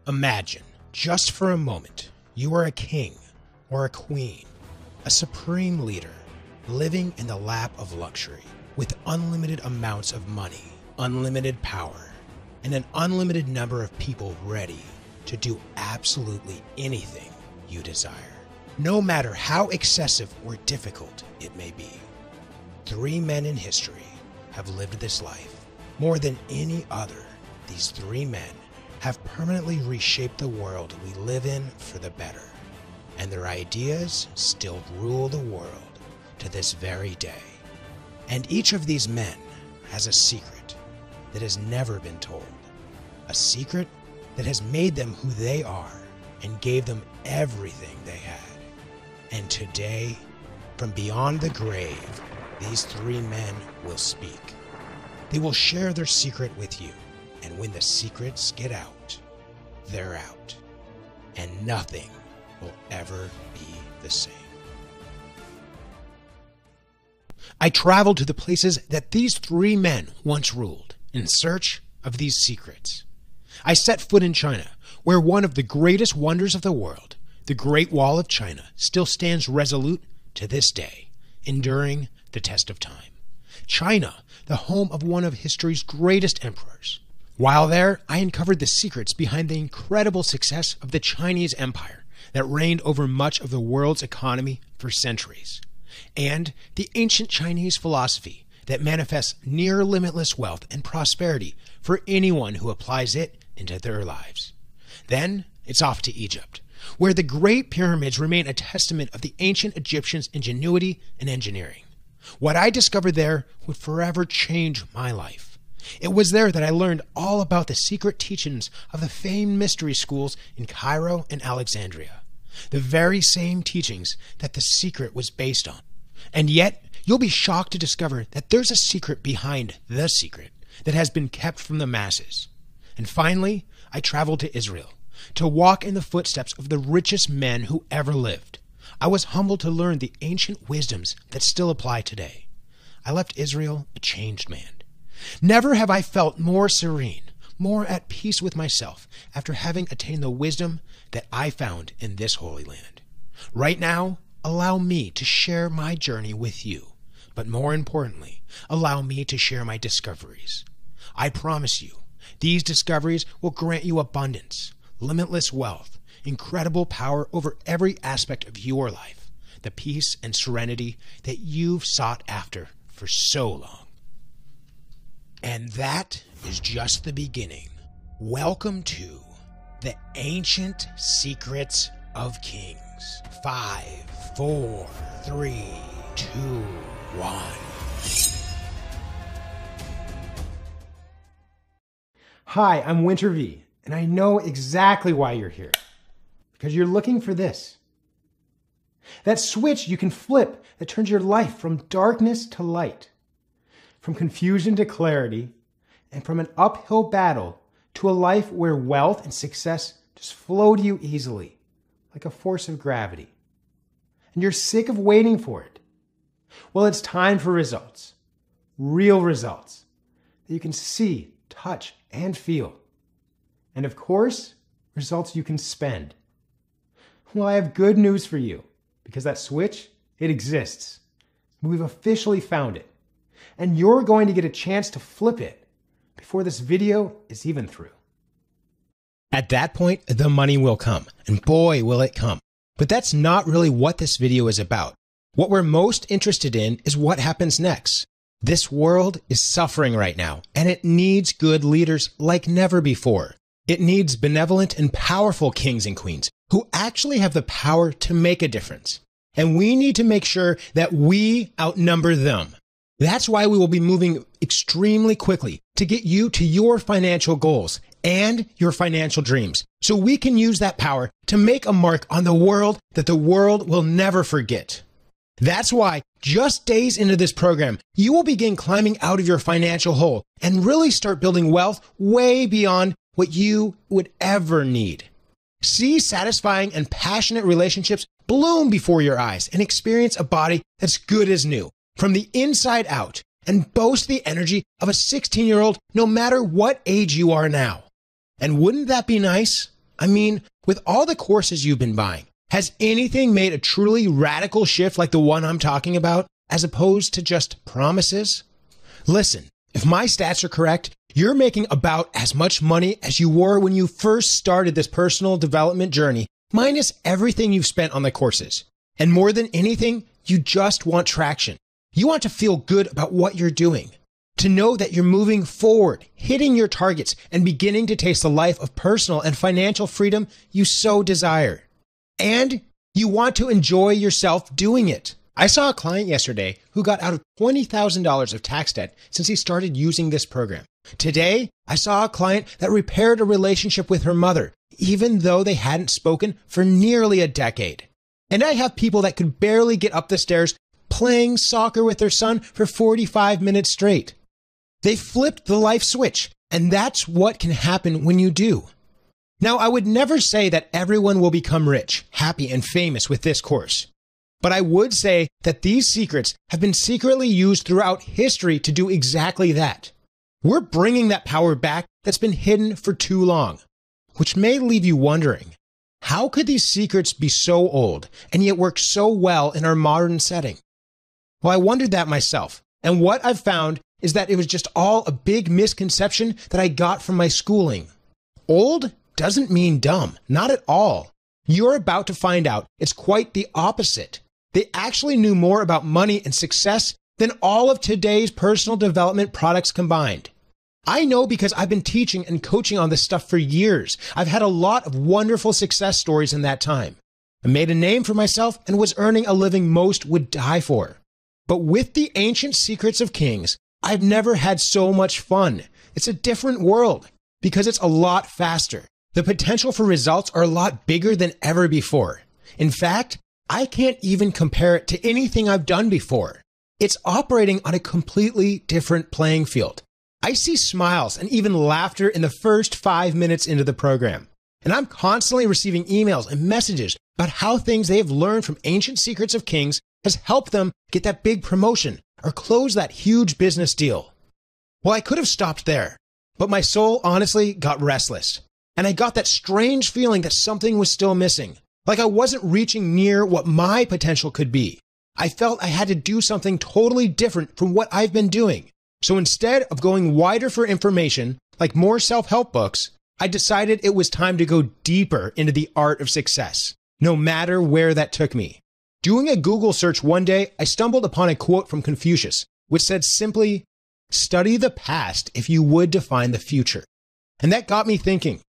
Imagine, just for a moment, you are a king or a queen, a supreme leader, living in the lap of luxury, with unlimited amounts of money, unlimited power, and an unlimited number of people ready to do absolutely anything you desire, no matter how excessive or difficult it may be. 3 men in history have lived this life. More than any other, these 3 men have permanently reshaped the world we live in for the better, and their ideas still rule the world to this very day. And each of these men has a secret that has never been told, a secret that has made them who they are and gave them everything they had. And today, from beyond the grave, these 3 men will speak. They will share their secret with you, and when the secrets get out, they're out, and nothing will ever be the same. I traveled to the places that these 3 men once ruled in search of these secrets. I set foot in China, where one of the greatest wonders of the world, the Great Wall of China, still stands resolute to this day, enduring the test of time. China, the home of one of history's greatest emperors. While there, I uncovered the secrets behind the incredible success of the Chinese Empire that reigned over much of the world's economy for centuries, and the ancient Chinese philosophy that manifests near limitless wealth and prosperity for anyone who applies it into their lives. Then it's off to Egypt, where the Great Pyramids remain a testament of the ancient Egyptians' ingenuity and engineering. What I discovered there would forever change my life. It was there that I learned all about the secret teachings of the famed mystery schools in Cairo and Alexandria, the very same teachings that The Secret was based on. And yet, you'll be shocked to discover that there's a secret behind The Secret that has been kept from the masses. And finally, I traveled to Israel to walk in the footsteps of the richest men who ever lived. I was humbled to learn the ancient wisdoms that still apply today. I left Israel a changed man. Never have I felt more serene, more at peace with myself after having attained the wisdom that I found in this holy land. Right now, allow me to share my journey with you, but more importantly, allow me to share my discoveries. I promise you, these discoveries will grant you abundance, limitless wealth, incredible power over every aspect of your life, the peace and serenity that you've sought after for so long. And that is just the beginning. Welcome to the Ancient Secrets of Kings. 5, 4, 3, 2, 1. Hi, I'm Winter Vee, and I know exactly why you're here. Because you're looking for this. That switch you can flip that turns your life from darkness to light, from confusion to clarity, and from an uphill battle to a life where wealth and success just flow to you easily, like a force of gravity. And you're sick of waiting for it. Well, it's time for results. Real results that you can see, touch, and feel. And of course, results you can spend. Well, I have good news for you, because that switch, it exists. We've officially found it. And you're going to get a chance to flip it before this video is even through. At that point, the money will come, and boy, will it come. But that's not really what this video is about. What we're most interested in is what happens next. This world is suffering right now, and it needs good leaders like never before. It needs benevolent and powerful kings and queens who actually have the power to make a difference. And we need to make sure that we outnumber them. That's why we will be moving extremely quickly to get you to your financial goals and your financial dreams, so we can use that power to make a mark on the world that the world will never forget. That's why, just days into this program, you will begin climbing out of your financial hole and really start building wealth way beyond what you would ever need. See satisfying and passionate relationships bloom before your eyes and experience a body that's good as new from the inside out and boast the energy of a 16-year-old no matter what age you are now. And wouldn't that be nice? I mean, with all the courses you've been buying, has anything made a truly radical shift like the one I'm talking about, as opposed to just promises? Listen, if my stats are correct, you're making about as much money as you were when you first started this personal development journey, minus everything you've spent on the courses. And more than anything, you just want traction. You want to feel good about what you're doing. To know that you're moving forward, hitting your targets, and beginning to taste the life of personal and financial freedom you so desire. And you want to enjoy yourself doing it. I saw a client yesterday who got out of $20,000 of tax debt since he started using this program. Today, I saw a client that repaired a relationship with her mother, even though they hadn't spoken for nearly a decade. And I have people that could barely get up the stairs playing soccer with their son for 45 minutes straight. They flipped the life switch, and that's what can happen when you do. Now, I would never say that everyone will become rich, happy, and famous with this course. But I would say that these secrets have been secretly used throughout history to do exactly that. We're bringing that power back that's been hidden for too long, which may leave you wondering, how could these secrets be so old and yet work so well in our modern setting? Well, I wondered that myself, and what I've found is that it was just all a big misconception that I got from my schooling. Old doesn't mean dumb, not at all. You're about to find out it's quite the opposite. They actually knew more about money and success than all of today's personal development products combined. I know because I've been teaching and coaching on this stuff for years. I've had a lot of wonderful success stories in that time. I made a name for myself and was earning a living most would die for. But with the ancient secrets of kings, I've never had so much fun. It's a different world because it's a lot faster. The potential for results are a lot bigger than ever before. In fact, I can't even compare it to anything I've done before. It's operating on a completely different playing field. I see smiles and even laughter in the first 5 minutes into the program. And I'm constantly receiving emails and messages about how things they have learned from ancient secrets of kings has helped them get that big promotion or close that huge business deal. Well, I could have stopped there, but my soul honestly got restless. And I got that strange feeling that something was still missing, like I wasn't reaching near what my potential could be. I felt I had to do something totally different from what I've been doing. So instead of going wider for information, like more self-help books, I decided it was time to go deeper into the art of success, no matter where that took me. Doing a Google search one day, I stumbled upon a quote from Confucius, which said simply, "Study the past if you would define the future." And that got me thinking,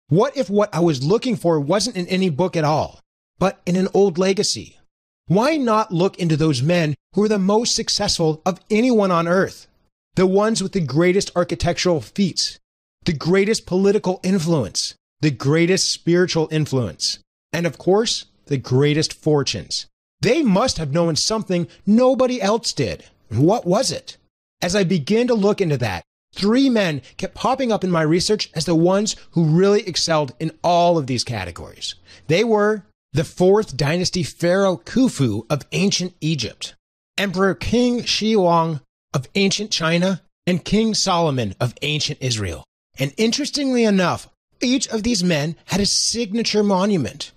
what if what I was looking for wasn't in any book at all, but in an old legacy? Why not look into those men who were the most successful of anyone on earth? The ones with the greatest architectural feats, the greatest political influence, the greatest spiritual influence, and of course, the greatest fortunes. They must have known something nobody else did. What was it? As I began to look into that, 3 men kept popping up in my research as the ones who really excelled in all of these categories. They were the 4th dynasty pharaoh Khufu of ancient Egypt, Emperor King Shi Huang of ancient China, and King Solomon of ancient Israel. And interestingly enough, each of these men had a signature monument,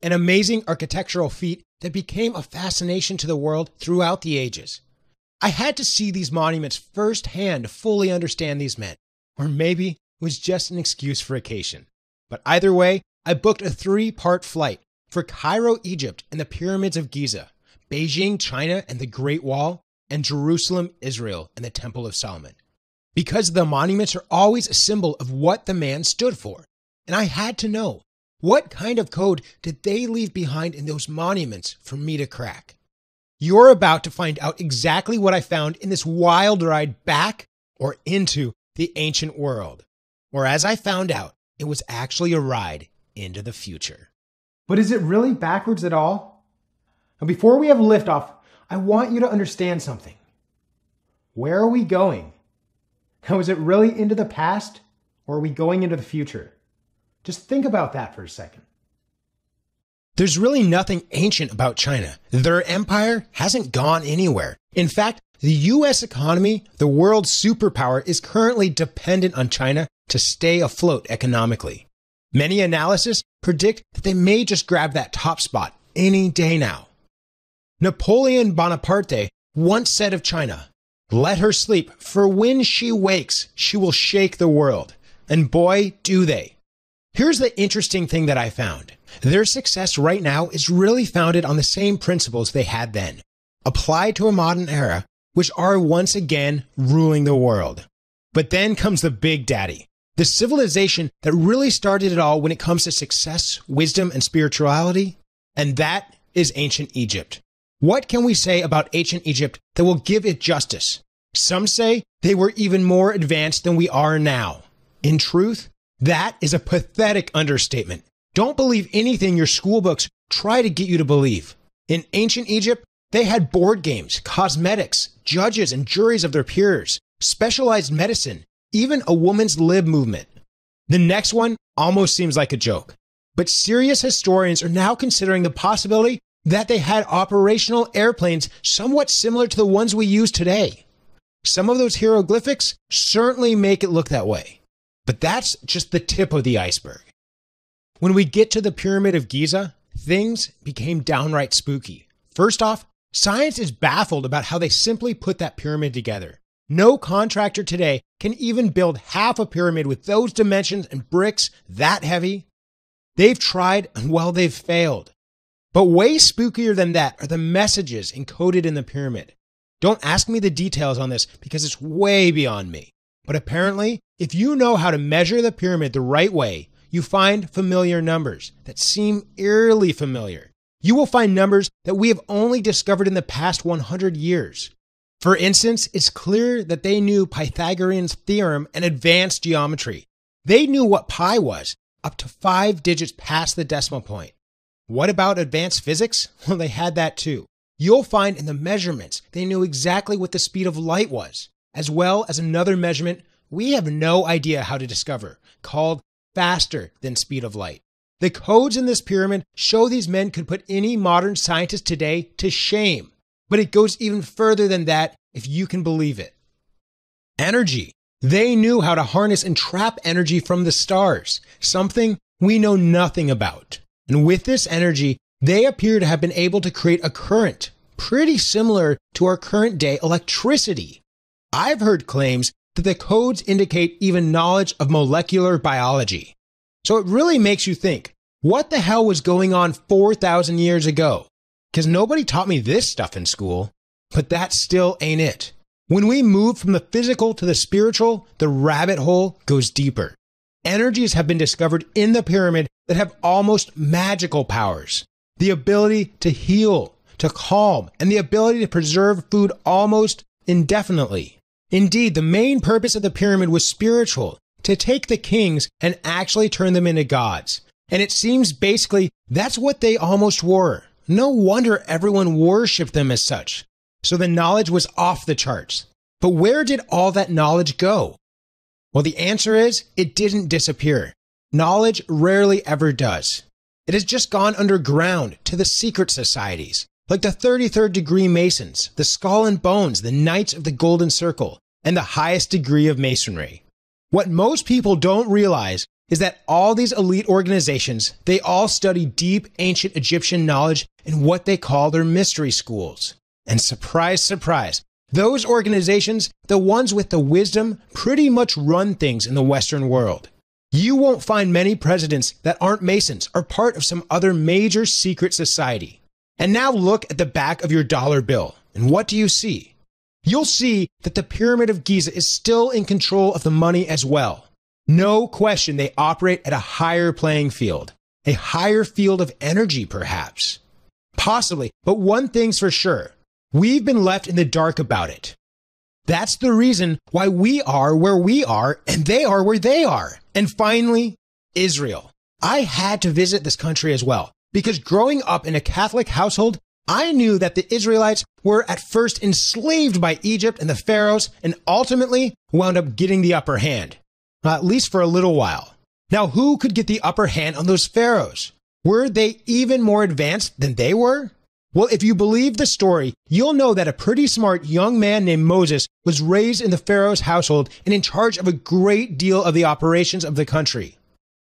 an amazing architectural feat that became a fascination to the world throughout the ages. I had to see these monuments firsthand to fully understand these men, or maybe it was just an excuse for vacation. But either way, I booked a 3-part flight for Cairo, Egypt, and the pyramids of Giza, Beijing, China, and the Great Wall, and Jerusalem, Israel, and the Temple of Solomon. Because the monuments are always a symbol of what the man stood for. And I had to know, what kind of code did they leave behind in those monuments for me to crack? You're about to find out exactly what I found in this wild ride back or into the ancient world. Or as I found out, it was actually a ride into the future. But is it really backwards at all? Now, before we have liftoff, I want you to understand something. Where are we going? Now, is it really into the past, or are we going into the future? Just think about that for a second. There's really nothing ancient about China. Their empire hasn't gone anywhere. In fact, the U.S. economy, the world's superpower, is currently dependent on China to stay afloat economically. Many analysts predict that they may just grab that top spot any day now. Napoleon Bonaparte once said of China, "Let her sleep, for when she wakes, she will shake the world." And boy, do they. Here's the interesting thing that I found. Their success right now is really founded on the same principles they had then, applied to a modern era, which are once again ruling the world. But then comes the big daddy, the civilization that really started it all when it comes to success, wisdom, and spirituality, and that is ancient Egypt. What can we say about ancient Egypt that will give it justice? Some say they were even more advanced than we are now. In truth, that is a pathetic understatement. Don't believe anything your school books try to get you to believe. In ancient Egypt, they had board games, cosmetics, judges and juries of their peers, specialized medicine, even a woman's lib movement. The next one almost seems like a joke, but serious historians are now considering the possibility that they had operational airplanes somewhat similar to the ones we use today. Some of those hieroglyphics certainly make it look that way, but that's just the tip of the iceberg. When we get to the Pyramid of Giza, things became downright spooky. First off, science is baffled about how they simply put that pyramid together. No contractor today can even build half a pyramid with those dimensions and bricks that heavy. They've tried, and well, they've failed. But way spookier than that are the messages encoded in the pyramid. Don't ask me the details on this because it's way beyond me. But apparently, if you know how to measure the pyramid the right way, you find familiar numbers that seem eerily familiar. You will find numbers that we have only discovered in the past 100 years. For instance, it's clear that they knew Pythagorean's theorem and advanced geometry. They knew what pi was, up to 5 digits past the decimal point. What about advanced physics? Well, they had that too. You'll find in the measurements they knew exactly what the speed of light was, as well as another measurement we have no idea how to discover, called faster than speed of light. The codes in this pyramid show these men could put any modern scientist today to shame. But it goes even further than that, if you can believe it. Energy. They knew how to harness and trap energy from the stars, something we know nothing about. And with this energy, they appear to have been able to create a current, pretty similar to our current day electricity. I've heard claims that the codes indicate even knowledge of molecular biology. So it really makes you think, what the hell was going on 4,000 years ago? Because nobody taught me this stuff in school, but that still ain't it. When we move from the physical to the spiritual, the rabbit hole goes deeper. Energies have been discovered in the pyramid that have almost magical powers. The ability to heal, to calm, and the ability to preserve food almost indefinitely. Indeed, the main purpose of the pyramid was spiritual, to take the kings and actually turn them into gods. And it seems basically that's what they almost were. No wonder everyone worshipped them as such. So the knowledge was off the charts. But where did all that knowledge go? Well, the answer is it didn't disappear. Knowledge rarely ever does. It has just gone underground to the secret societies, like the 33rd degree Masons, the Skull and Bones, the Knights of the Golden Circle, and the highest degree of Masonry. What most people don't realize is that all these elite organizations, they all study deep ancient Egyptian knowledge in what they call their mystery schools. And surprise, surprise, those organizations, the ones with the wisdom, pretty much run things in the Western world. You won't find many presidents that aren't Masons or part of some other major secret society. And now look at the back of your dollar bill, and what do you see? You'll see that the Pyramid of Giza is still in control of the money as well. No question they operate at a higher playing field, a higher field of energy perhaps. Possibly, but one thing's for sure, we've been left in the dark about it. That's the reason why we are where we are and they are where they are. And finally, Israel. I had to visit this country as well, because growing up in a Catholic household, I knew that the Israelites were at first enslaved by Egypt and the pharaohs and ultimately wound up getting the upper hand. At least for a little while. Now, who could get the upper hand on those pharaohs? Were they even more advanced than they were? Well, if you believe the story, you'll know that a pretty smart young man named Moses was raised in the pharaoh's household and in charge of a great deal of the operations of the country.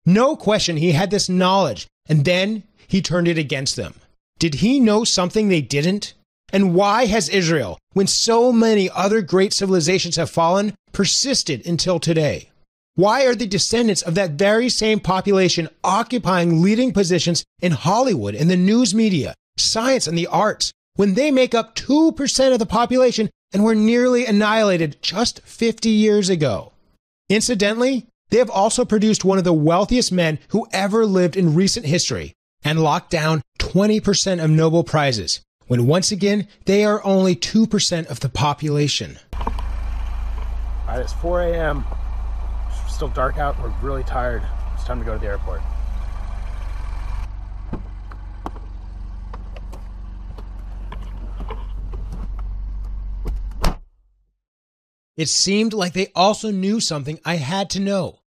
No question he had this knowledge, and then he turned it against them. Did he know something they didn't? And why has Israel, when so many other great civilizations have fallen, persisted until today? Why are the descendants of that very same population occupying leading positions in Hollywood, in the news media, science, and the arts, when they make up 2% of the population and were nearly annihilated just 50 years ago? Incidentally, they have also produced one of the wealthiest men who ever lived in recent history and locked down 20% of Nobel Prizes, when once again, they are only 2% of the population. All right, it's 4 a.m. It's still dark out. We're really tired. It's time to go to the airport. It seemed like they also knew something I had to know.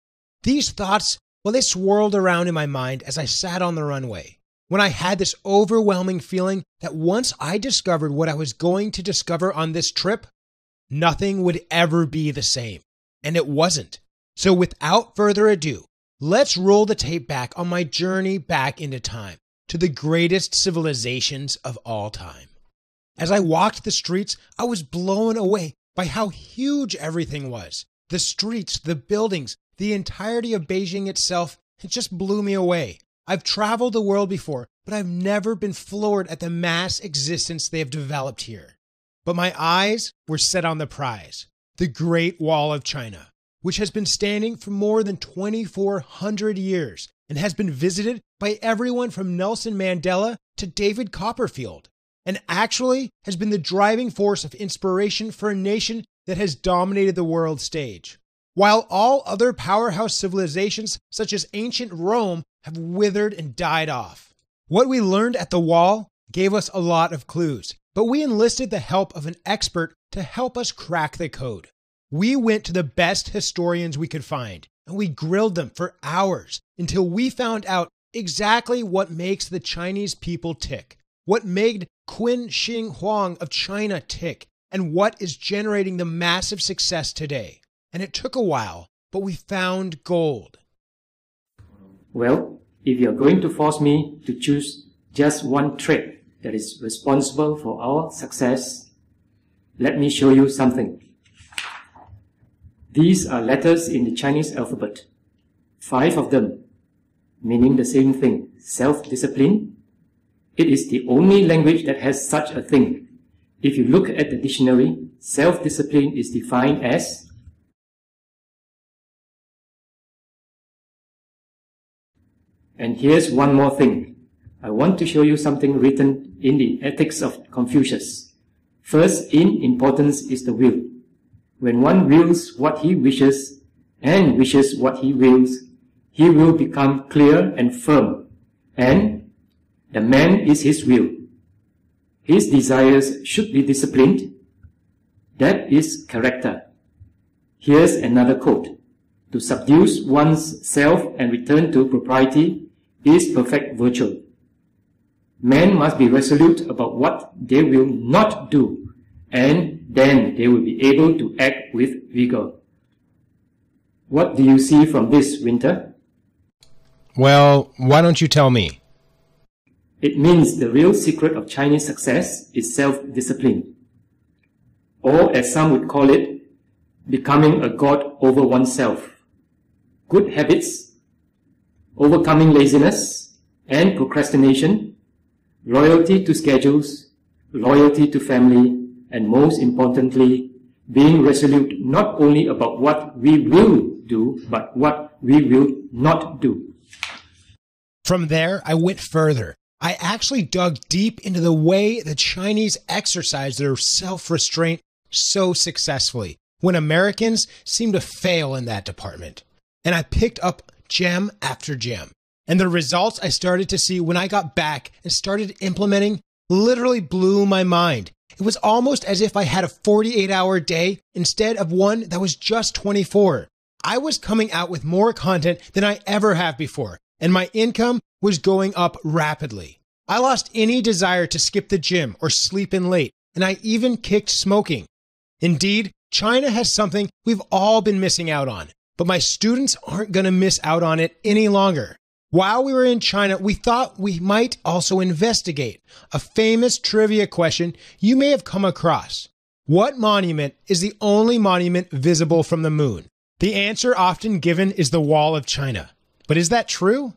These thoughts, well, they swirled around in my mind as I sat on the runway, when I had this overwhelming feeling that once I discovered what I was going to discover on this trip, nothing would ever be the same. And it wasn't. So without further ado, let's roll the tape back on my journey back into time, to the greatest civilizations of all time. As I walked the streets, I was blown away by how huge everything was. The streets, the buildings, the entirety of Beijing itself, it just blew me away. I've traveled the world before, but I've never been floored at the mass existence they have developed here. But my eyes were set on the prize, the Great Wall of China, which has been standing for more than 2,400 years and has been visited by everyone from Nelson Mandela to David Copperfield, and actually has been the driving force of inspiration for a nation that has dominated the world stage. While all other powerhouse civilizations, such as ancient Rome, have withered and died off. What we learned at the wall gave us a lot of clues, but we enlisted the help of an expert to help us crack the code. We went to the best historians we could find, and we grilled them for hours until we found out exactly what makes the Chinese people tick, what made Qin Shi Huang of China tick, and what is generating the massive success today. And it took a while, but we found gold. Well, if you're going to force me to choose just one trait that is responsible for our success, let me show you something. These are letters in the Chinese alphabet. 5 of them, meaning the same thing, self-discipline. It is the only language that has such a thing. If you look at the dictionary, self-discipline is defined as And here's one more thing. I want to show you something written in the Ethics of Confucius. First in importance is the will. When one wills what he wishes and wishes what he will become clear and firm. And the man is his will. His desires should be disciplined. That is character. Here's another quote. To subdue one's self and return to propriety is perfect virtue. Men must be resolute about what they will not do, and then they will be able to act with vigor. What do you see from this, Winter? Well, why don't you tell me? It means the real secret of Chinese success is self-discipline. Or, as some would call it, becoming a god over oneself. Good habits, overcoming laziness and procrastination, loyalty to schedules, loyalty to family, and most importantly, being resolute not only about what we will do, but what we will not do. From there, I went further. I actually dug deep into the way the Chinese exercise their self-restraint so successfully, when Americans seem to fail in that department. And I picked up gem after gem. And the results I started to see when I got back and started implementing literally blew my mind. It was almost as if I had a 48-hour day instead of one that was just 24. I was coming out with more content than I ever have before, and my income was going up rapidly. I lost any desire to skip the gym or sleep in late, and I even kicked smoking. Indeed, China has something we've all been missing out on. But my students aren't going to miss out on it any longer. While we were in China, we thought we might also investigate a famous trivia question you may have come across. What monument is the only monument visible from the moon? The answer often given is the Wall of China. But is that true?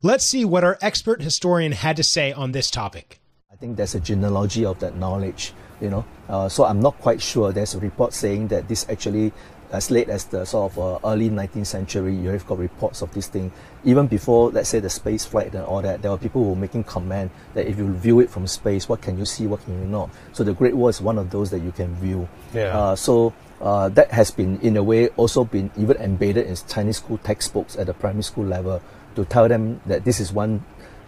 Let's see what our expert historian had to say on this topic. I think there's a genealogy of that knowledge, so I'm not quite sure. There's a report saying that this actually, as late as the sort of early 19th century, you have got reports of this thing. Even before, let's say, the space flight and all that, there were people who were making comment that if you view it from space, what can you see, what can you not? So the Great Wall is one of those that you can view. Yeah. That has been, in a way, also been even embedded in Chinese school textbooks at the primary school level to tell them that this is one,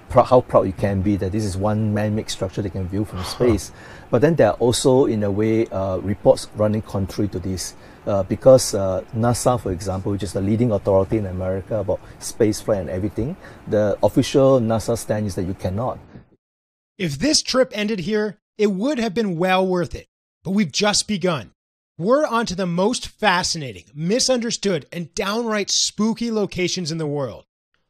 how proud you can be that this is one man-made structure they can view from space. But then there are also, in a way, reports running contrary to this. Because NASA, for example, which is the leading authority in America about space flight and everything, the official NASA stand is that you cannot. If this trip ended here, it would have been well worth it. But we've just begun. We're on to the most fascinating, misunderstood, and downright spooky locations in the world.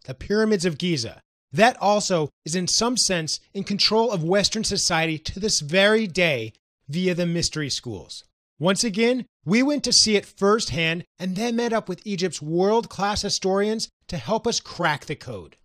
The Pyramids of Giza. That also is in some sense in control of Western society to this very day via the mystery schools. Once again, we went to see it firsthand and then met up with Egypt's world-class historians to help us crack the code.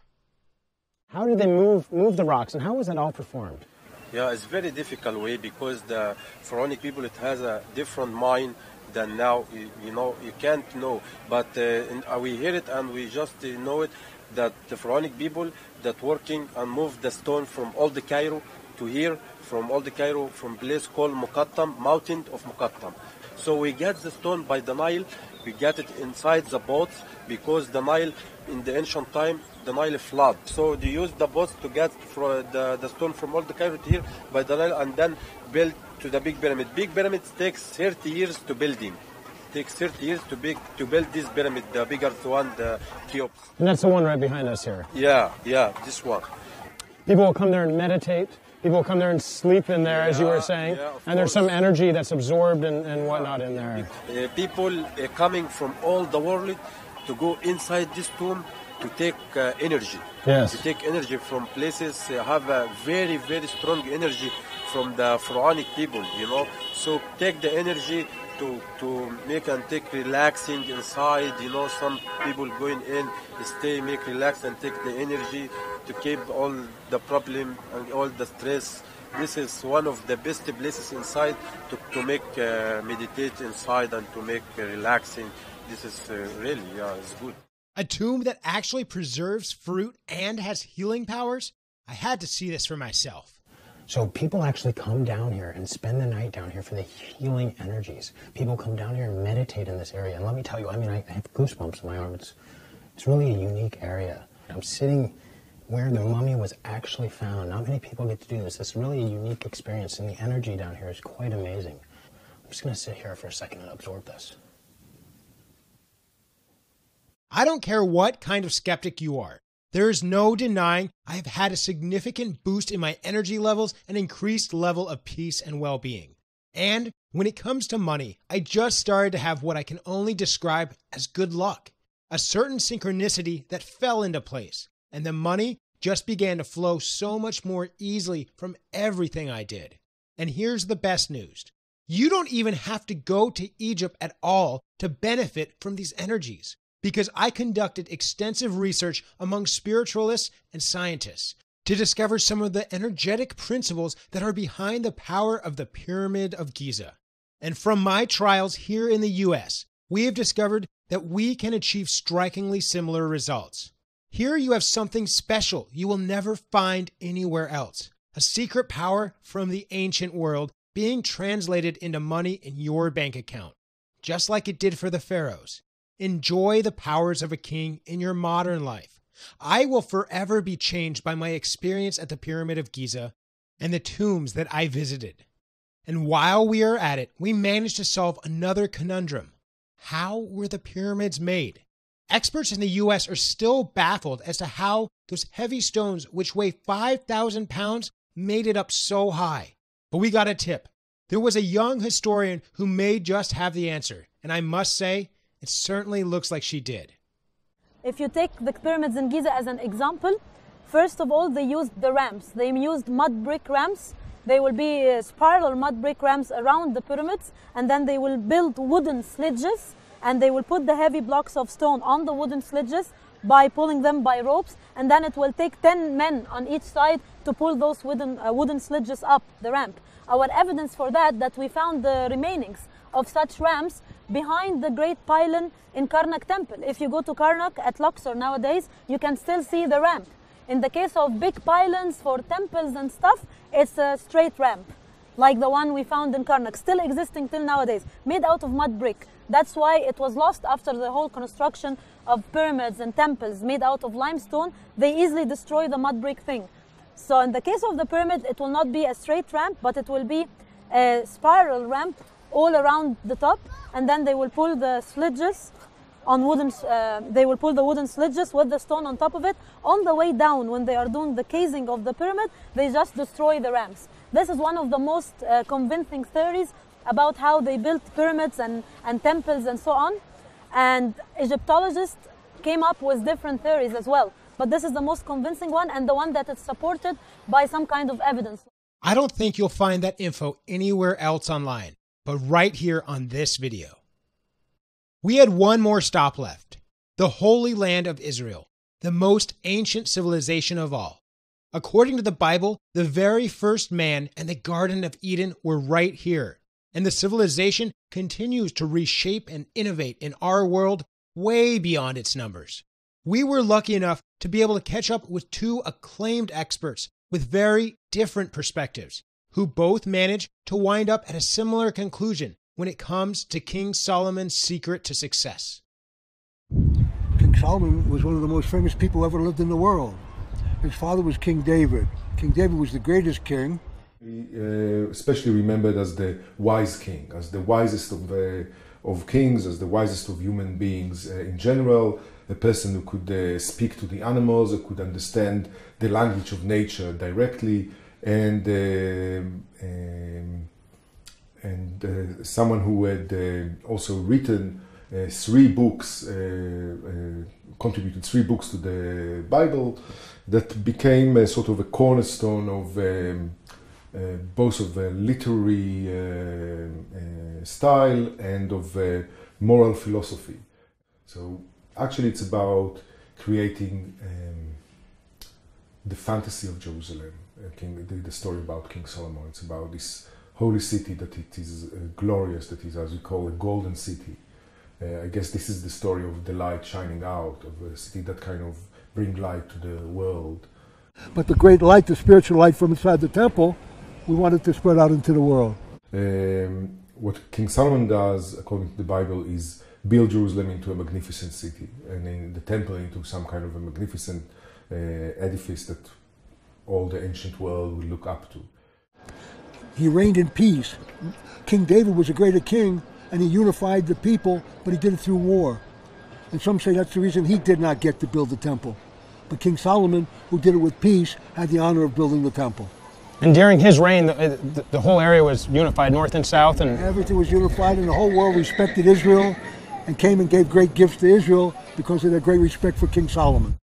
How did they move the rocks, and how was that all performed? Yeah, it's very difficult way because the pharaonic people, it has a different mind than now. You can't know, but we hear it and we just know it, that the pharaonic people that working and move the stone from Old Cairo to here, from Old Cairo, from place called Muqattam, mountain of Muqattam. So we get the stone by the Nile, we get it inside the boats, because the Nile, in the ancient time, the Nile flood. So they use the boats to get the stone from Old Cairo to here by the Nile and then build to the Big Pyramid. Big Pyramid takes 30 years to building. Takes 30 years to build this pyramid, the bigger one, the Cheops. And that's the one right behind us here. Yeah, this one. People will come there and meditate. People will come there and sleep in there, as you were saying. Yeah, and there's some energy that's absorbed and whatnot in there. People coming from all the world to go inside this tomb to take energy. Yes. To take energy from places, have a very, very strong energy from the pharaonic people, So take the energy to make and take relaxing inside, some people going in, stay, make relax and take the energy to keep all the problem and all the stress. This is one of the best places inside to make meditate inside and to make relaxing. This is really, it's good. A tomb that actually preserves fruit and has healing powers? I had to see this for myself. So people actually come down here and spend the night down here for the healing energies. People come down here and meditate in this area. And let me tell you, I have goosebumps in my arm. It's really a unique area. I'm sitting where the mummy was actually found. Not many people get to do this. It's really a unique experience, and the energy down here is quite amazing. I'm just going to sit here for a second and absorb this. I don't care what kind of skeptic you are. There is no denying I have had a significant boost in my energy levels and increased level of peace and well-being. And when it comes to money, I just started to have what I can only describe as good luck. A certain synchronicity that fell into place, and the money just began to flow so much more easily from everything I did. And here's the best news. You don't even have to go to Egypt at all to benefit from these energies, because I conducted extensive research among spiritualists and scientists to discover some of the energetic principles that are behind the power of the Pyramid of Giza. And from my trials here in the US, we have discovered that we can achieve strikingly similar results. Here you have something special you will never find anywhere else, a secret power from the ancient world being translated into money in your bank account, just like it did for the pharaohs. Enjoy the powers of a king in your modern life. I will forever be changed by my experience at the Pyramid of Giza and the tombs that I visited. And while we are at it, we managed to solve another conundrum. How were the pyramids made? Experts in the US are still baffled as to how those heavy stones, which weigh 5,000 pounds, made it up so high. But we got a tip. There was a young historian who may just have the answer, and I must say, it certainly looks like she did. If you take the pyramids in Giza as an example, first of all, they used the ramps. They used mud brick ramps. They will be spiral mud brick ramps around the pyramids, and then they will build wooden sledges, and they will put the heavy blocks of stone on the wooden sledges by pulling them by ropes, and then it will take 10 men on each side to pull those wooden sledges up the ramp. Our evidence for that we found the remainings of such ramps behind the great pylon in Karnak temple. If you go to Karnak at Luxor nowadays, you can still see the ramp. In the case of big pylons for temples and stuff, it's a straight ramp, like the one we found in Karnak, still existing till nowadays, made out of mud brick. That's why it was lost after the whole construction of pyramids and temples made out of limestone. They easily destroy the mud brick thing. So in the case of the pyramid, it will not be a straight ramp, but it will be a spiral ramp all around the top, and then they will pull the sledges on wooden. They will pull the wooden sledges with the stone on top of it. On the way down, when they are doing the casing of the pyramid, they just destroy the ramps. This is one of the most convincing theories about how they built pyramids and temples and so on. And Egyptologists came up with different theories as well. But this is the most convincing one, and the one that is supported by some kind of evidence. I don't think you'll find that info anywhere else online, but right here on this video. We had one more stop left, the Holy Land of Israel, the most ancient civilization of all. According to the Bible, the very first man and the Garden of Eden were right here, and the civilization continues to reshape and innovate in our world way beyond its numbers. We were lucky enough to be able to catch up with two acclaimed experts with very different perspectives, who both managed to wind up at a similar conclusion when it comes to King Solomon's secret to success. King Solomon was one of the most famous people ever lived in the world. His father was King David. King David was the greatest king. Especially remembered as the wise king, as the wisest of kings, as the wisest of human beings in general, a person who could speak to the animals, who could understand the language of nature directly, and someone who had also written 3 books, contributed 3 books to the Bible that became a sort of a cornerstone of both of literary style and of moral philosophy. So actually it's about creating the fantasy of Jerusalem, the story about King Solomon. It's about this holy city that it is glorious, that is, as we call, a golden city. I guess this is the story of the light shining out, of a city that kind of bring light to the world. But the great light, the spiritual light from inside the temple, we wanted to spread out into the world. What King Solomon does, according to the Bible, is build Jerusalem into a magnificent city, and in the temple into some kind of a magnificent edifice that all the ancient world would look up to. He reigned in peace. King David was a greater king, and he unified the people, but he did it through war. And some say that's the reason he did not get to build the temple. But King Solomon, who did it with peace, had the honor of building the temple. And during his reign, the whole area was unified, north and south, and everything was unified, and the whole world respected Israel and came and gave great gifts to Israel because of their great respect for King Solomon.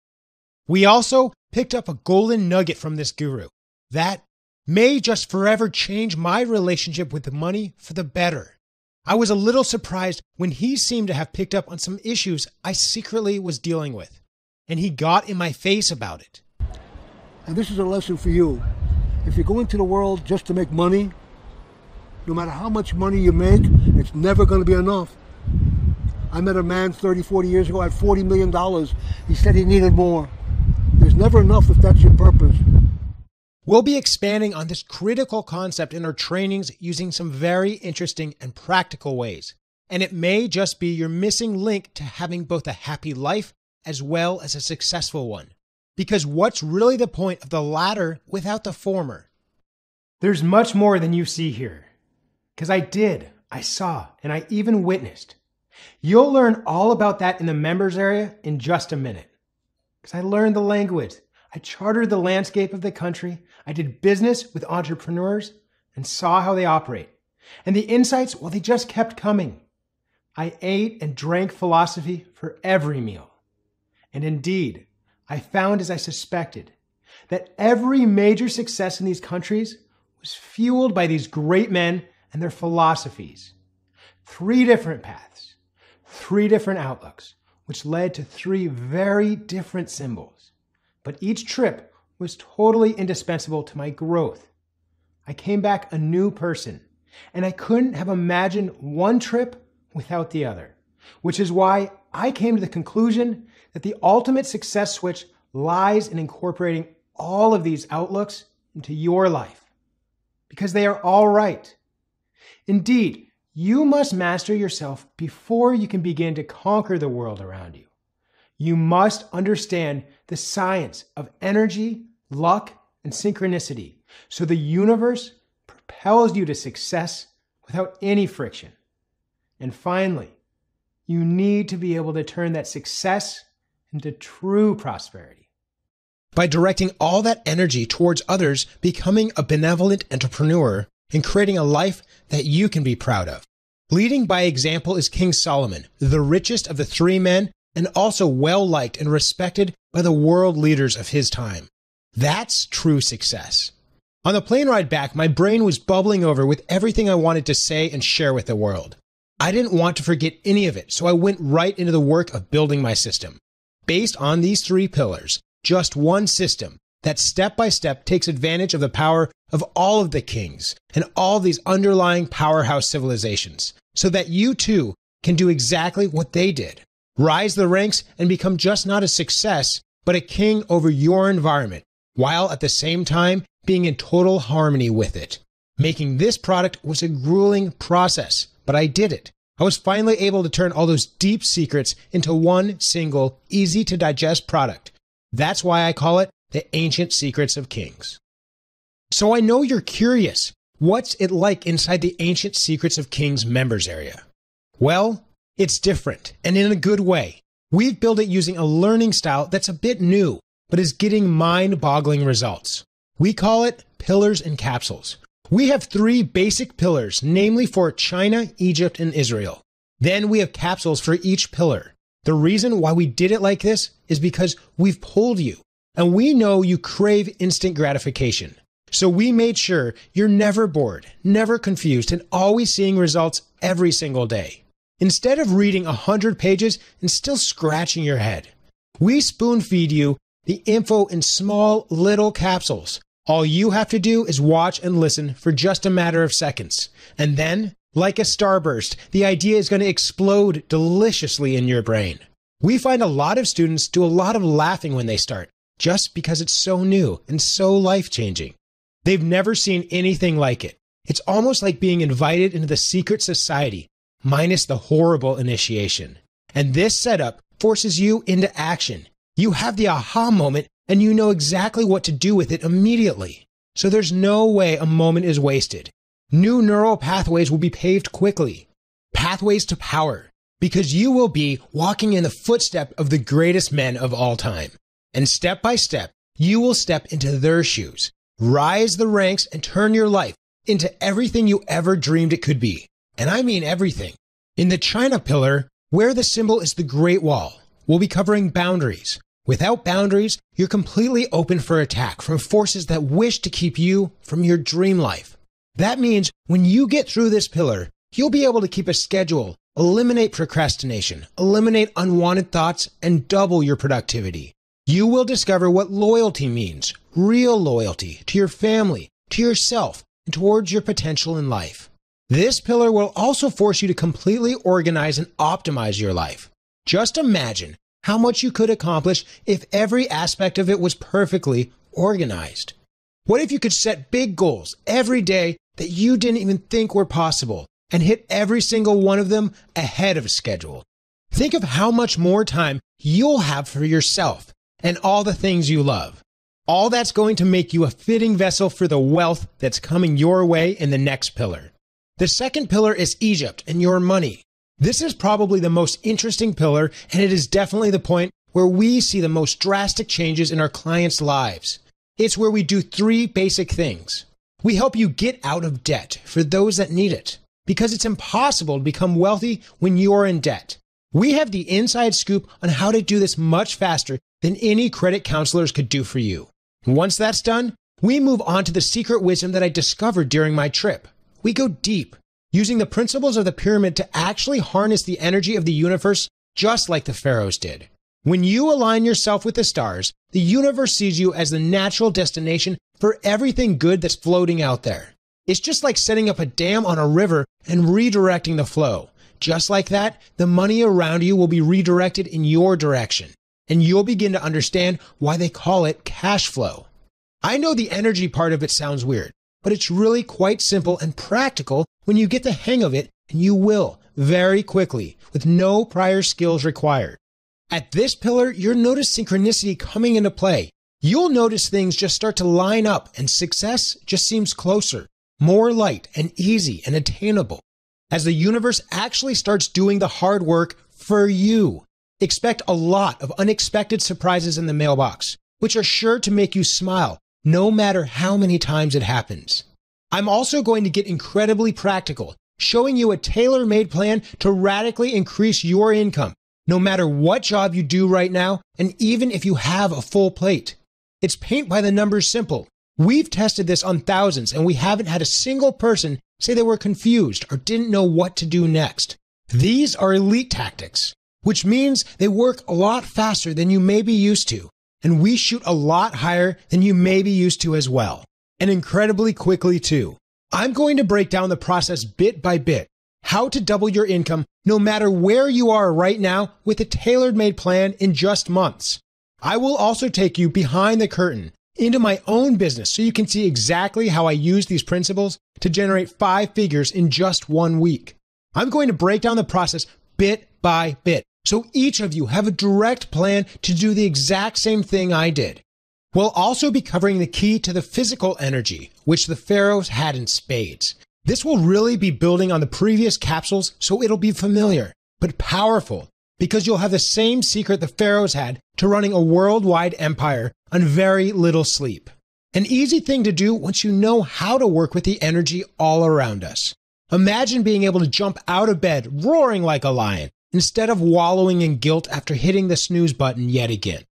We also picked up a golden nugget from this guru that may just forever change my relationship with the money for the better. I was a little surprised when he seemed to have picked up on some issues I secretly was dealing with, and he got in my face about it. And this is a lesson for you. If you go into the world just to make money, no matter how much money you make, it's never going to be enough. I met a man 30, 40 years ago, had $40 million. He said he needed more. There's never enough if that's your purpose. We'll be expanding on this critical concept in our trainings using some very interesting and practical ways. And it may just be your missing link to having both a happy life as well as a successful one. Because what's really the point of the latter without the former? There's much more than you see here. Because I saw, and I even witnessed. You'll learn all about that in the members area in just a minute. Because I learned the language. I charted the landscape of the country. I did business with entrepreneurs and saw how they operate. And the insights, well, they just kept coming. I ate and drank philosophy for every meal. And indeed, I found, as I suspected, that every major success in these countries was fueled by these great men and their philosophies. 3 different paths, 3 different outlooks, which led to 3 very different symbols. But each trip was totally indispensable to my growth. I came back a new person, and I couldn't have imagined one trip without the other, which is why I came to the conclusion that the ultimate success switch lies in incorporating all of these outlooks into your life, because they are all right. Indeed, you must master yourself before you can begin to conquer the world around you. You must understand the science of energy, luck, and synchronicity, so the universe propels you to success without any friction. And finally, you need to be able to turn that success into true prosperity. By directing all that energy towards others, becoming a benevolent entrepreneur, and creating a life that you can be proud of. Leading by example is King Solomon, the richest of the 3 men, and also well-liked and respected by the world leaders of his time. That's true success. On the plane ride back, my brain was bubbling over with everything I wanted to say and share with the world. I didn't want to forget any of it, so I went right into the work of building my system. Based on these 3 pillars, just one system that step by step takes advantage of the power of all of the kings and all these underlying powerhouse civilizations, so that you too can do exactly what they did. Rise the ranks and become just not a success, but a king over your environment, while at the same time being in total harmony with it. Making this product was a grueling process, but I did it. I was finally able to turn all those deep secrets into one single, easy to digest product. That's why I call it the Ancient Secrets of Kings. So I know you're curious. What's it like inside the Ancient Secrets of Kings members area? Well, it's different, and in a good way. We've built it using a learning style that's a bit new, but is getting mind-boggling results. We call it pillars and capsules. We have 3 basic pillars, namely for China, Egypt, and Israel. Then we have capsules for each pillar. The reason why we did it like this is because we've pulled you, and we know you crave instant gratification. So we made sure you're never bored, never confused, and always seeing results every single day. Instead of reading 100 pages and still scratching your head, we spoon feed you the info in small little capsules. All you have to do is watch and listen for just a matter of seconds. And then, like a starburst, the idea is going to explode deliciously in your brain. We find a lot of students do a lot of laughing when they start, just because it's so new and so life-changing. They've never seen anything like it. It's almost like being invited into the secret society, minus the horrible initiation. And this setup forces you into action. You have the aha moment, and you know exactly what to do with it immediately. So there's no way a moment is wasted. New neural pathways will be paved quickly. Pathways to power, because you will be walking in the footstep of the greatest men of all time. And step by step, you will step into their shoes, rise the ranks, and turn your life into everything you ever dreamed it could be. And I mean everything. In the China pillar, where the symbol is the Great Wall, we'll be covering boundaries. Without boundaries, you're completely open for attack from forces that wish to keep you from your dream life. That means when you get through this pillar, you'll be able to keep a schedule, eliminate procrastination, eliminate unwanted thoughts, and double your productivity. You will discover what loyalty means, real loyalty to your family, to yourself, and towards your potential in life. This pillar will also force you to completely organize and optimize your life. Just imagine how much you could accomplish if every aspect of it was perfectly organized. What if you could set big goals every day that you didn't even think were possible and hit every single one of them ahead of schedule? Think of how much more time you'll have for yourself and all the things you love. All that's going to make you a fitting vessel for the wealth that's coming your way in the next pillar. The second pillar is Egypt and your money. This is probably the most interesting pillar, and it is definitely the point where we see the most drastic changes in our clients' lives. It's where we do 3 basic things. We help you get out of debt for those that need it. because it's impossible to become wealthy when you are in debt. We have the inside scoop on how to do this much faster than any credit counselors could do for you. Once that's done, we move on to the secret wisdom that I discovered during my trip. We go deep, using the principles of the pyramid to actually harness the energy of the universe just like the pharaohs did. When you align yourself with the stars, the universe sees you as the natural destination for everything good that's floating out there. It's just like setting up a dam on a river and redirecting the flow. Just like that, the money around you will be redirected in your direction, and you'll begin to understand why they call it cash flow. I know the energy part of it sounds weird, but it's really quite simple and practical when you get the hang of it, and you will very quickly with no prior skills required. At this pillar, you'll notice synchronicity coming into play. You'll notice things just start to line up and success just seems closer, more light and easy and attainable. As the universe actually starts doing the hard work for you. Expect a lot of unexpected surprises in the mailbox, which are sure to make you smile, no matter how many times it happens. I'm also going to get incredibly practical, showing you a tailor-made plan to radically increase your income, no matter what job you do right now, and even if you have a full plate. It's paint by the numbers simple. We've tested this on thousands, and we haven't had a single person say they were confused or didn't know what to do next. These are elite tactics, which means they work a lot faster than you may be used to, and we shoot a lot higher than you may be used to as well, and incredibly quickly too. I'm going to break down the process bit by bit, how to double your income no matter where you are right now with a tailor-made plan in just months. I will also take you behind the curtain into my own business so you can see exactly how I use these principles to generate 5 figures in just 1 week. I'm going to break down the process bit by bit so each of you have a direct plan to do the exact same thing I did. We'll also be covering the key to the physical energy, which the pharaohs had in spades. This will really be building on the previous capsules, so it'll be familiar, but powerful, because you'll have the same secret the pharaohs had to running a worldwide empire on very little sleep. An easy thing to do once you know how to work with the energy all around us. Imagine being able to jump out of bed roaring like a lion, instead of wallowing in guilt after hitting the snooze button yet again.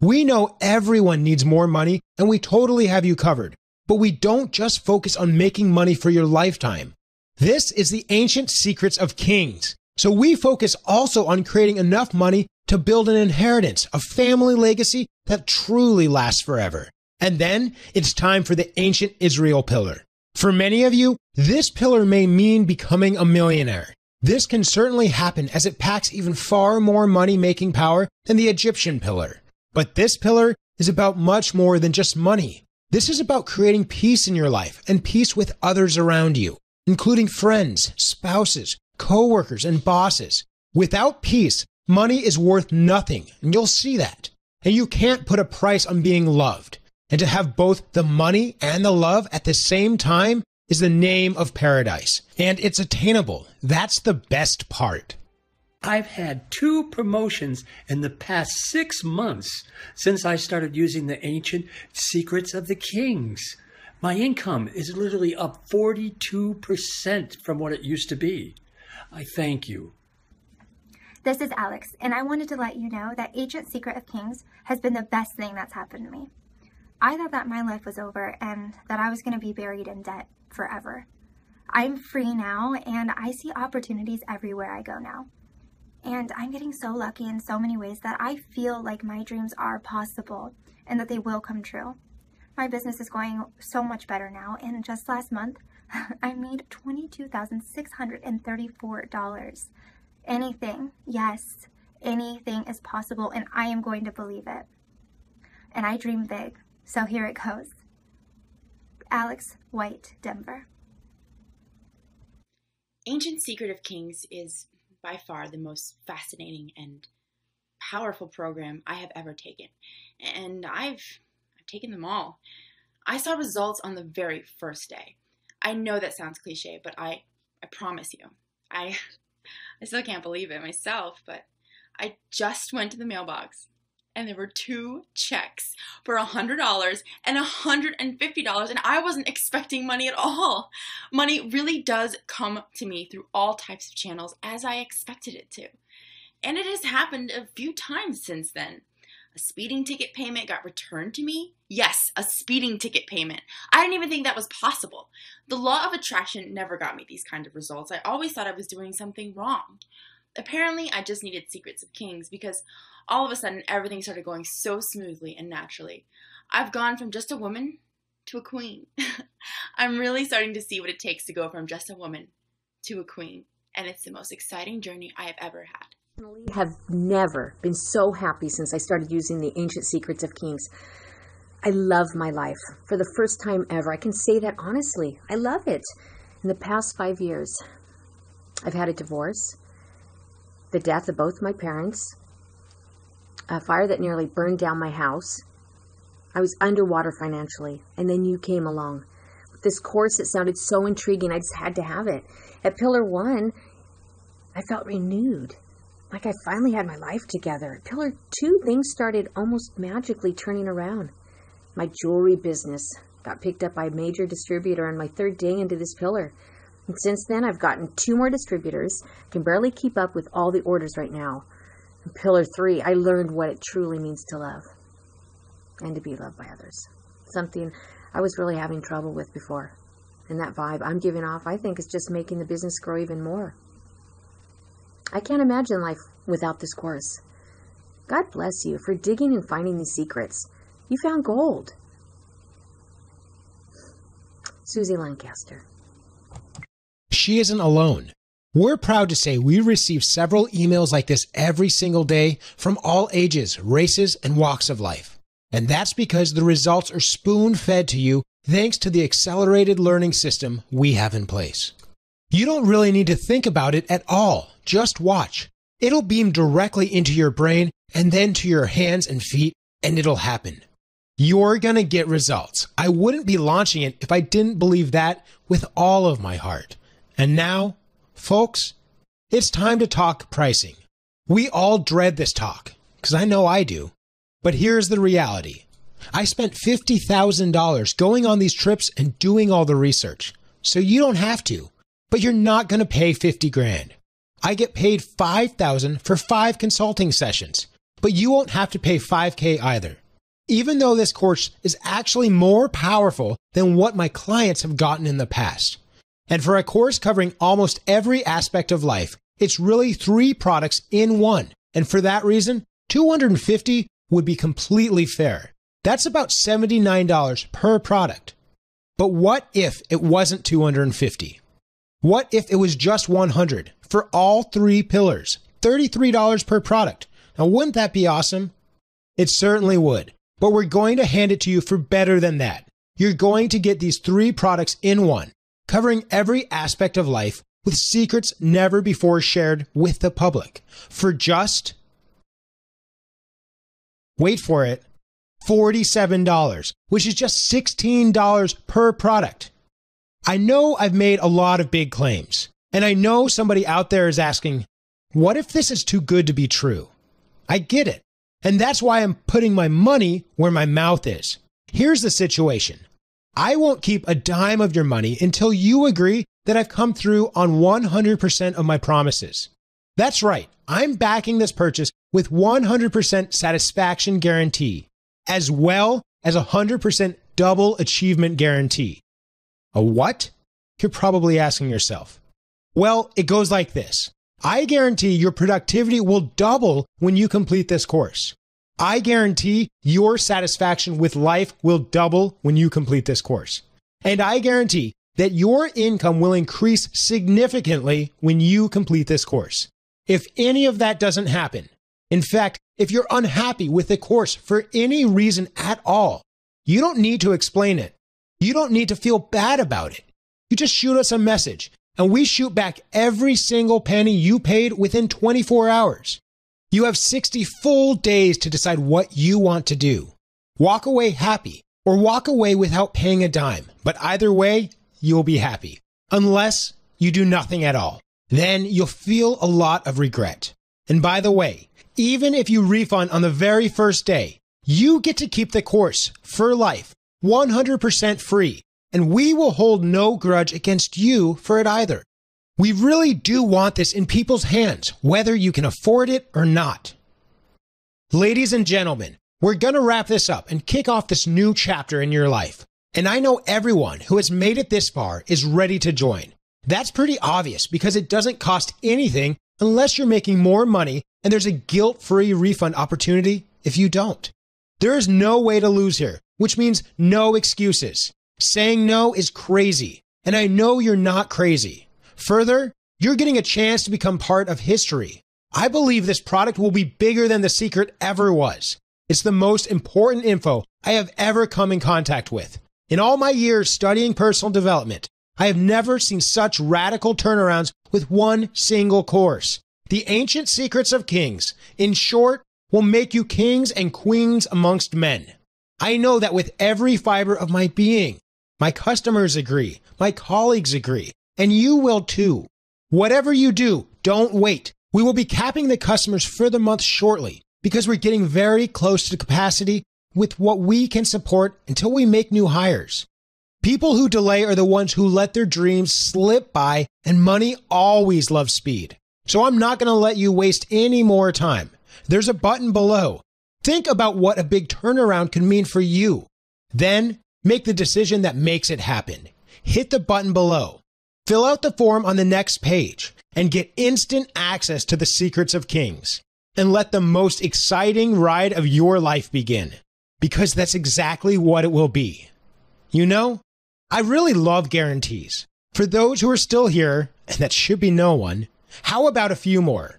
We know everyone needs more money, and we totally have you covered. But we don't just focus on making money for your lifetime. This is the ancient secrets of kings. So we focus also on creating enough money to build an inheritance, a family legacy that truly lasts forever. And then it's time for the ancient Israel pillar. For many of you, this pillar may mean becoming a millionaire. This can certainly happen as it packs even far more money-making power than the Egyptian pillar. But this pillar is about much more than just money. This is about creating peace in your life and peace with others around you, including friends, spouses, co-workers, and bosses. Without peace, money is worth nothing, and you'll see that. And you can't put a price on being loved. And to have both the money and the love at the same time is the name of paradise. And it's attainable. That's the best part. I've had 2 promotions in the past 6 months since I started using the ancient secrets of the kings. My income is literally up 42% from what it used to be. I thank you. This is Alex, and I wanted to let you know that Ancient Secret of Kings has been the best thing that's happened to me. I thought that my life was over and that I was going to be buried in debt forever. I'm free now, and I see opportunities everywhere I go now. And I'm getting so lucky in so many ways that I feel like my dreams are possible and that they will come true. My business is going so much better now, and just last month, I made $22,634. Anything, yes, anything is possible, and I am going to believe it. And I dream big, so here it goes. Alex White, Denver. Ancient Secret of Kings is by far the most fascinating and powerful program I have ever taken. And I've taken them all. I saw results on the very first day. I know that sounds cliche, but I promise you, I still can't believe it myself, but I just went to the mailbox and there were 2 checks for $100 and $150, and I wasn't expecting money at all. Money really does come to me through all types of channels as I expected it to. And it has happened a few times since then. A speeding ticket payment got returned to me. Yes, a speeding ticket payment. I didn't even think that was possible. The law of attraction never got me these kind of results. I always thought I was doing something wrong. Apparently, I just needed Secrets of Kings because all of a sudden everything started going so smoothly and naturally. I've gone from just a woman to a queen. I'm really starting to see what it takes to go from just a woman to a queen, and it's the most exciting journey I have ever had. I have never been so happy since I started using the Ancient Secrets of Kings. I love my life. For the first time ever, I can say that honestly. I love it. In the past 5 years, I've had a divorce, the death of both my parents, a fire that nearly burned down my house. I was underwater financially, and then you came along. With this course, it sounded so intriguing, I just had to have it. At Pillar 1, I felt renewed. Like I finally had my life together. At Pillar 2, things started almost magically turning around. My jewelry business got picked up by a major distributor on my 3rd day into this pillar. And since then, I've gotten 2 more distributors. I can barely keep up with all the orders right now. In Pillar 3, I learned what it truly means to love and to be loved by others. Something I was really having trouble with before. And that vibe I'm giving off, I think, is just making the business grow even more. I can't imagine life without this course. God bless you for digging and finding these secrets. You found gold. Susie Lancaster. She isn't alone. We're proud to say we receive several emails like this every single day from all ages, races, and walks of life. And that's because the results are spoon-fed to you thanks to the accelerated learning system we have in place. You don't really need to think about it at all. Just watch. It'll beam directly into your brain and then to your hands and feet, and it'll happen. You're gonna get results. I wouldn't be launching it if I didn't believe that with all of my heart. And now, folks, it's time to talk pricing. We all dread this talk, because I know I do. But here's the reality. I spent $50,000 going on these trips and doing all the research, so you don't have to. But you're not going to pay 50 grand. I get paid $5,000 for 5 consulting sessions, but you won't have to pay $5K either. Even though this course is actually more powerful than what my clients have gotten in the past. And for a course covering almost every aspect of life, it's really 3 products in one. And for that reason, $250 would be completely fair. That's about $79 per product. But what if it wasn't $250? What if it was just $100 for all 3 pillars, $33 per product? Now, wouldn't that be awesome? It certainly would, but we're going to hand it to you for better than that. You're going to get these 3 products in one, covering every aspect of life with secrets never before shared with the public for just, wait for it, $47, which is just $16 per product. I know I've made a lot of big claims, and I know somebody out there is asking, what if this is too good to be true? I get it, and that's why I'm putting my money where my mouth is. Here's the situation. I won't keep a dime of your money until you agree that I've come through on 100% of my promises. That's right, I'm backing this purchase with 100% satisfaction guarantee, as well as a 100% double achievement guarantee. A what? You're probably asking yourself. Well, it goes like this. I guarantee your productivity will double when you complete this course. I guarantee your satisfaction with life will double when you complete this course. And I guarantee that your income will increase significantly when you complete this course. If any of that doesn't happen, in fact, if you're unhappy with the course for any reason at all, you don't need to explain it. You don't need to feel bad about it. You just shoot us a message, and we shoot back every single penny you paid within 24 hours. You have 60 full days to decide what you want to do. Walk away happy, or walk away without paying a dime. But either way, you'll be happy. Unless you do nothing at all. Then you'll feel a lot of regret. And by the way, Even if you refund on the very first day, you get to keep the course for life, 100% free, and we will hold no grudge against you for it either. We really do want this in people's hands, whether you can afford it or not. Ladies and gentlemen, we're going to wrap this up and kick off this new chapter in your life. And I know everyone who has made it this far is ready to join. That's pretty obvious because it doesn't cost anything unless you're making more money, and there's a guilt-free refund opportunity if you don't. There is no way to lose here, which means no excuses. Saying no is crazy, and I know you're not crazy. Further, you're getting a chance to become part of history. I believe this product will be bigger than the secret ever was. It's the most important info I have ever come in contact with. In all my years studying personal development, I have never seen such radical turnarounds with one single course. The Ancient Secrets of Kings, in short, will make you kings and queens amongst men. I know that with every fiber of my being. My customers agree, my colleagues agree, and you will too. Whatever you do, don't wait. We will be capping the customers for the month shortly because we're getting very close to capacity with what we can support until we make new hires. People who delay are the ones who let their dreams slip by, and money always loves speed. So I'm not going to let you waste any more time. There's a button below. Think about what a big turnaround can mean for you. Then make the decision that makes it happen. Hit the button below. Fill out the form on the next page and get instant access to the Secrets of Kings. And let the most exciting ride of your life begin. Because that's exactly what it will be. You know, I really love guarantees. For those who are still here, and that should be no one, how about a few more?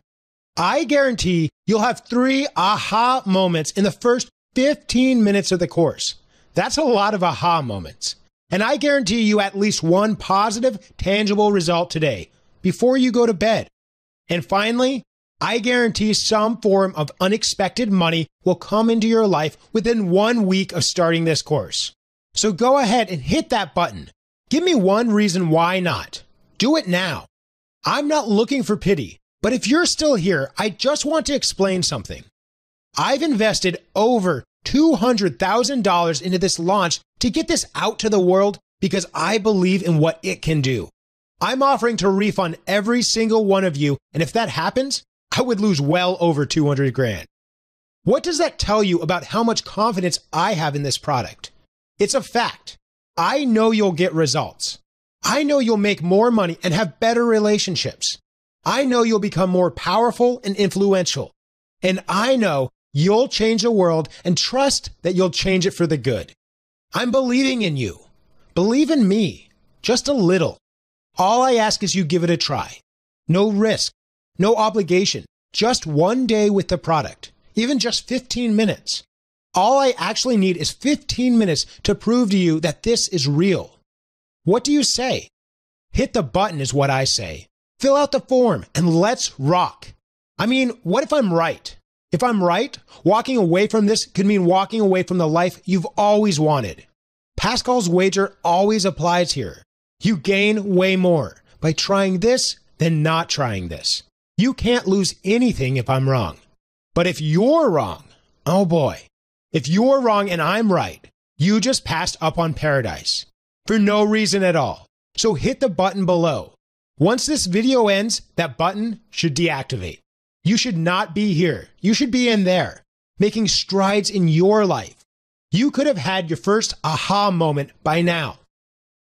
I guarantee you'll have 3 aha moments in the first 15 minutes of the course. That's a lot of aha moments. And I guarantee you at least one positive, tangible result today, before you go to bed. And finally, I guarantee some form of unexpected money will come into your life within 1 week of starting this course. So go ahead and hit that button. Give me one reason why not. Do it now. I'm not looking for pity, but if you're still here, I just want to explain something. I've invested over $200,000 into this launch to get this out to the world because I believe in what it can do. I'm offering to refund every single one of you, and if that happens, I would lose well over 200 grand. What does that tell you about how much confidence I have in this product? It's a fact. I know you'll get results. I know you'll make more money and have better relationships. I know you'll become more powerful and influential. And I know you'll change the world and trust that you'll change it for the good. I'm believing in you. Believe in me. Just a little. All I ask is you give it a try. No risk. No obligation. Just 1 day with the product. Even just 15 minutes. All I actually need is 15 minutes to prove to you that this is real. What do you say? Hit the button is what I say. Fill out the form and let's rock. I mean, what if I'm right? If I'm right, walking away from this could mean walking away from the life you've always wanted. Pascal's wager always applies here. You gain way more by trying this than not trying this. You can't lose anything if I'm wrong. But if you're wrong, oh boy. If you're wrong and I'm right, you just passed up on paradise. For no reason at all. So hit the button below. Once this video ends, that button should deactivate. You should not be here. You should be in there, making strides in your life. You could have had your first aha moment by now.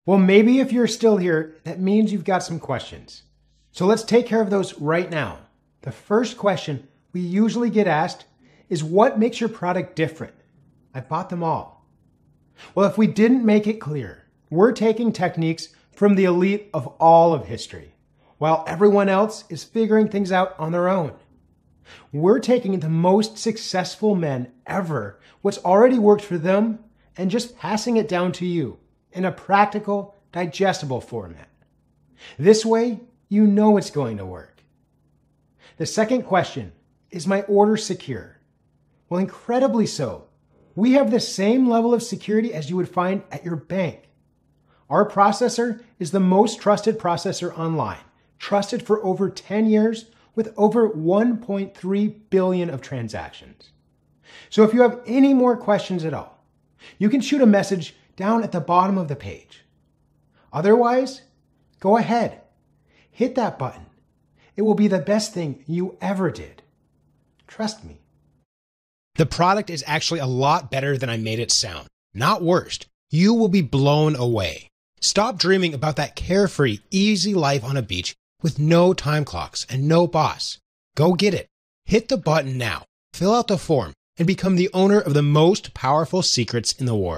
Well, maybe if you're still here, that means you've got some questions. So let's take care of those right now. The first question we usually get asked is, what makes your product different? I bought them all. Well, if we didn't make it clear, we're taking techniques from the elite of all of history, while everyone else is figuring things out on their own. We're taking the most successful men ever, what's already worked for them, and just passing it down to you in a practical, digestible format. This way, you know it's going to work. The second question, is my order secure? Well, incredibly so. We have the same level of security as you would find at your bank. Our processor is the most trusted processor online, trusted for over 10 years with over 1.3 billion of transactions. So if you have any more questions at all, you can shoot a message down at the bottom of the page. Otherwise, go ahead, hit that button. It will be the best thing you ever did. Trust me. The product is actually a lot better than I made it sound. Not worse. You will be blown away. Stop dreaming about that carefree, easy life on a beach with no time clocks and no boss. Go get it. Hit the button now, fill out the form, and become the owner of the most powerful secrets in the world.